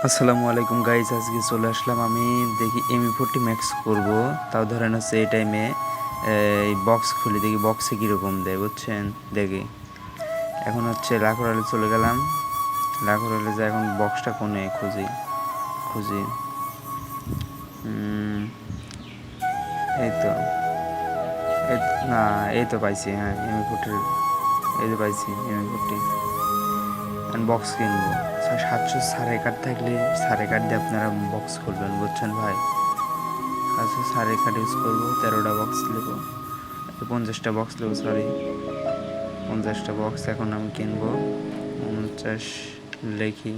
আসসালামু আলাইকুম গাইজ, আজকে চলে আসলাম আমি দেখি এমই 40 ম্যাক্স করবো। তাও ধরেন হচ্ছে এই টাইমে এই বক্স খুলে দেখি বক্সে কীরকম দেয়, বুঝছেন। দেখি এখন হচ্ছে লাখোরালে চলে গেলাম। লাখোরালে যে এখন বক্সটা কোনে খুঁজি খুঁজি এই তো না, এই তো পাইছি। হ্যাঁ, এমই 40 এই তো পাইছি এমই 40। বক্স কিনবো 700 সাড়ে কার্ড থাকলে সাড়ে কার্ড দিয়ে আপনারা বক্স খুলবেন, বুঝছেন ভাই। 700 সাড়ে কার্ড ইউজ করবো, 13টা বক্স নেবো, 50টা বক্স নেবো, সরি 50টা বক্স এখন আমি কিনবো। 50 লেখি,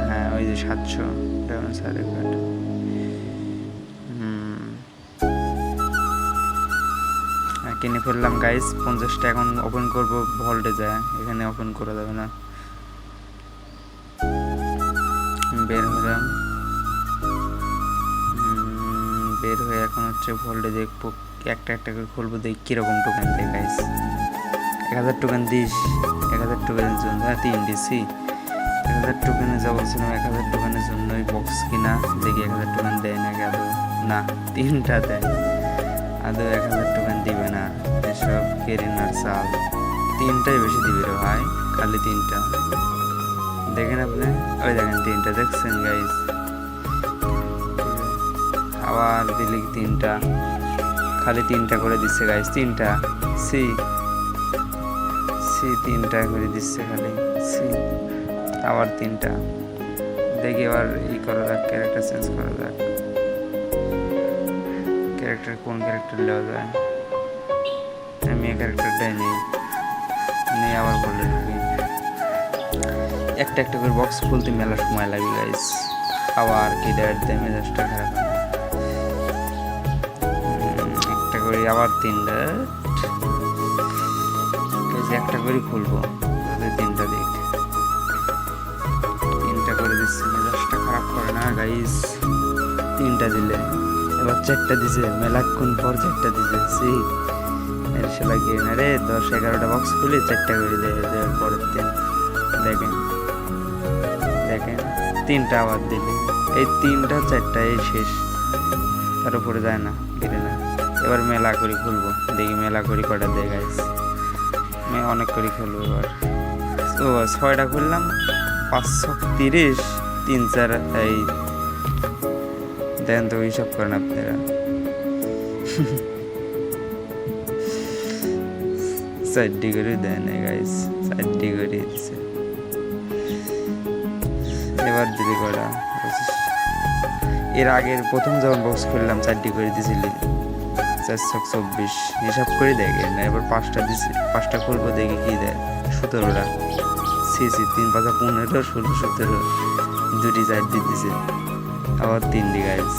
হ্যাঁ ওই যে 700 সাড়ে কার্ড। কিনে ফেললাম গাইস। 50টা এখন ওপেন করবো, ভল্টে যায়, এখানে ওপেন করা যাবে না। বের হলাম, বের হয়ে এখন হচ্ছে ভল্টে দেখবো, একটা একটা করে খুলবো, দেখি কীরকম টোকেন দেয় গাইস। 1000 টোকেন দিস, 1000 টোকেনের জন্য 3 দিছি। 1000 টোকেনে যা বলছিলাম, 1000 টোকেনের জন্য ওই বক্স কিনা, দেখি 1000 টোকেন দেয় নাকি আদৌ। না, 3টা দেয়, আদৌ 1000 টোকেন দিবে না, এসব কেরিনার চাল। 3টাই বেশি দিবে রে ভাই, খালি 3টা দেখেন আপনি, ওই দেখেন 3টা দেখছেন গাইস। আবার দিলে 3টা, খালি 3টা করে দিচ্ছে গাইস। 3টা সি 3টা করে দিচ্ছে খালি সি। আবার 3টা, দেখি এবার ই করা যাক, ক্যারেক্টার চেঞ্জ করা যাক। ক্যারেক্টার কোন ক্যারেক্টার নেওয়া যায়? আমি এই ক্যারেক্টারটাই নিয়ে আবার বলে ঢুকি। একটা একটা করে বক্স খুলতে মেলা সময় লাগে গাইস। আবার কি দেয় মেজাজটা খারাপ হয়। একটা করে আবার 3টা, একটা করে খুলবো, 3টা দিক 3টা করে দিচ্ছে, মেজাজটা খারাপ করে না গাইস। 3টা দিলে এবার 4টা দিছে, মেলাক্ষণ পর 4টা দিছে। সি এর সে লাগিয়ে না রে, 10-11টা বক্স খুলে 4টা করে দেয় পরের দিন। দেখেন দেখেন 3টা আবার দিলে, এই 3টা 4টা এই শেষ, তার উপরে যায় না, কেটে না। এবার মেলা করে খুলবো, দেখি মেলা করে কটা দেয় গাইস। অনেক করে খেলবো এবার। ও 6টা খুললাম, 530, 3-4 এই দেন তো, হিসাব করেন আপনারা। 4টি করে দেয় না গাইস, 4টি করে দিচ্ছে। এবার দিলি কটা, এর আগের প্রথম যখন বক্স খুললাম 4টি করে দিয়েছিলি, 424 হিসাব করে দেখে না। এবার 5টা দিছে, 5টা খুলবো, দেখি কি দেয়। 17টা সি 3-5 15, 16, 17, 2টি 4টি দিছে, আবার 3টি গাইস।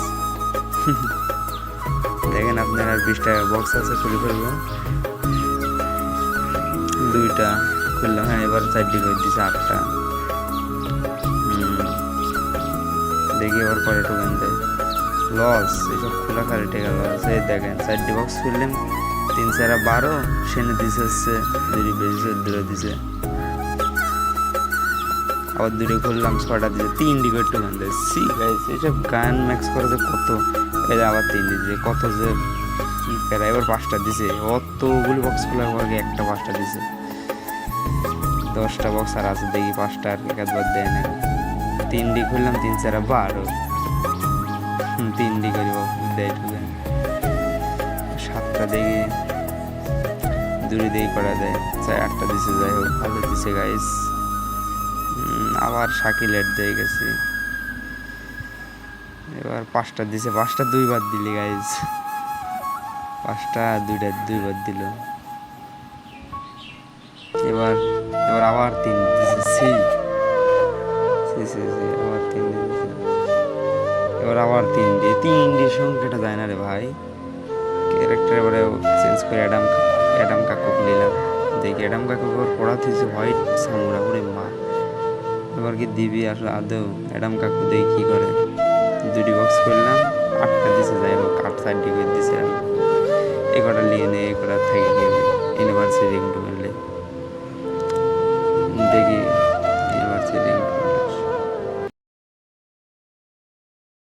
দেখেন আপনার আর 20টা বক্স আছে, খুলে ফেলবো। 2টা খুললাম, হ্যাঁ এবার 4টি করে দিছে, 8টা। দেখি এবার পরে টোকেন দেয়। লস, এসব খোলা খালি টেকা লস। এই দেখেন 4টি বক্স খুললাম, 3-4 12, সেনে দিছে হচ্ছে 2টি বেশি 14 দিছে। আবার 2টি খুললাম, 6টা দিছে, 3টি করে টোকেন দেয়। সি গাইস, এইসব গান ম্যাক্স করে যে কত, এই আবার 3টি দিছে, কত যে কি প্যারা। এবার 5টা দিছে, অতগুলি বক্স খোলার পর একটা 5টা দিছে। 10টা বক্স আর আছে, দেখি 5টা আর একবার দেয় না। 3টি খুললাম, 3-4 12, 3টি করে দেয় ঢুকে। 7টা দেখি, 2টি দেখি করা দেয়, 8টা দিছে। যাই হোক, ভালো দিছে গাইস। আবার শাকিল এড দিয়ে গেছি। এবার 5টা দিছে, 5টা 2বার দিলি গাইস। 5টা 2টা 2বার দিল। এবার আবার 3 দিছে। সি আবার 3 দিছে। এবার আবার 3টির সংখ্যাটা যায় না রে ভাই। ক্যারেক্টার এবারে চেঞ্জ করে অ্যাডাম কাকু নিলাম। দেখি অ্যাডাম কাকু পড়া দিয়েছে হোয়াইট সামুরা, ওরে মা। এবার কি দিবি আসলে আদৌ অ্যাডাম কাকু, দেখি কী করে। 2টি বক্স করলাম, 8টা দিছে। যাই হোক, 8 4টি করে দিছে। এ কটা নিয়ে নে, এ কটা থেকে গিয়ে ইউনিভার্সিটি কিন্তু করলে দেখি